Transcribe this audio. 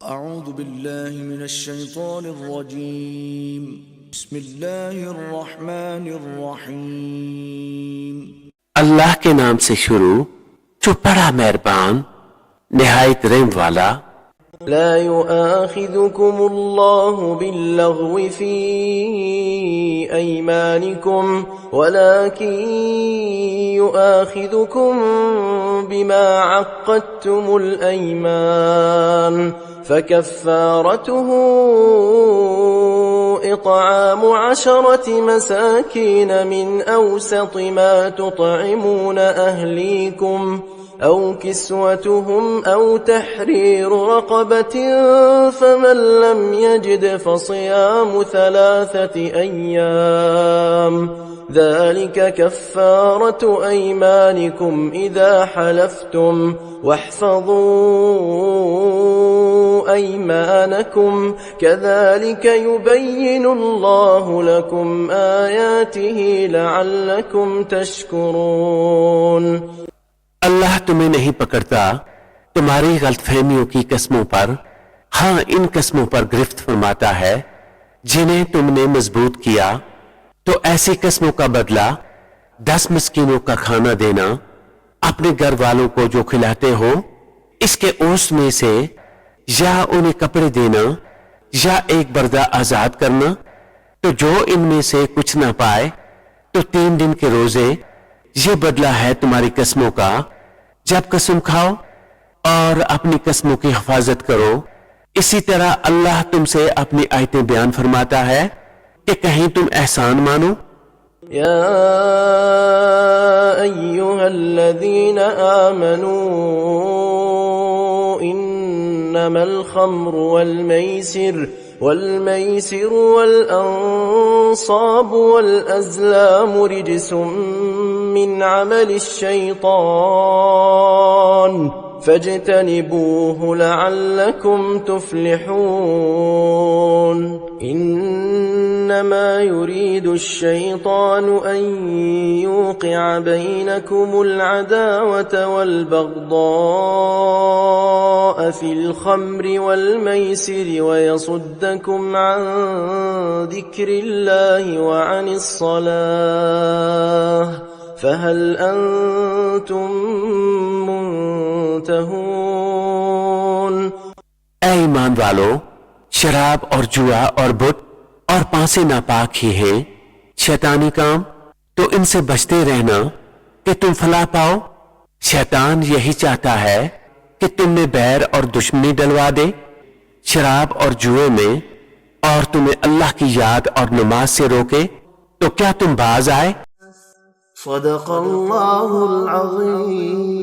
أعوذ بالله من الشيطان الرجيम بسم الله الرحمن الرحيम। अल्लाह के नाम से शुरू जो बड़ा मेहरबान निहायत रहम वाला। لا يؤاخذكم الله باللغو في أيمانكم ولكن يؤاخذكم بما عقدتم الأيمان فكفارته إطعام 10 مساكين من أوسط ما تطعمون أهليكم أو كسوتهم أو تحرير رقبة فمن لم يجد فصيام 3 أيام ذلك كفارة أيمانكم إذا حلفتم واحفظوا أيمانكم كذلك يبين الله لكم آياته لعلكم تشكرون। अल्लाह तुम्हें नहीं पकड़ता तुम्हारी गलतफहमियों की कस्मों पर, हाँ इन कस्मों पर गिरफ्त फरमाता है जिन्हें तुमने मजबूत किया, तो ऐसी कस्मों का बदला 10 मिस्कीनों का खाना देना, अपने घर वालों को जो खिलाते हो इसके ओस में से, या उन्हें कपड़े देना या एक बर्दा आजाद करना। तो जो इनमें से कुछ ना पाए तो 3 दिन के रोजे, ये बदला है तुम्हारी कस्मों का जब कसम खाओ, और अपनी कस्मों की हिफाजत करो। इसी तरह अल्लाह तुमसे अपनी आयतें बयान फरमाता है कि कहीं तुम एहसान मानो। या अय्युहल्लज़ीना आमनू इन्नमल खम्रु والميسر والأنصاب والأزلام رجس من عمل الشيطان فاجتنبوه لعلكم تفلحون إنما يريد الشيطان أن يوقع بينكم العداوة والبغضاء في الخمر والميسر ويصدكم عن ذكر الله وعن الصلاة فهل أنتم मुंतहून। ऐ ईमान वालो, शराब और जुआ और बुत और पांसे नापाक ही हैं शैतानी काम, तो इनसे बचते रहना कि तुम फलाह पाओ। शैतान यही चाहता है कि तुम में बैर और दुश्मनी डलवा दे शराब और जुए में, और तुम्हें अल्लाह की याद और नमाज से रोके। तो क्या तुम बाज आए? सदक़ल्लाहुल अज़ीम।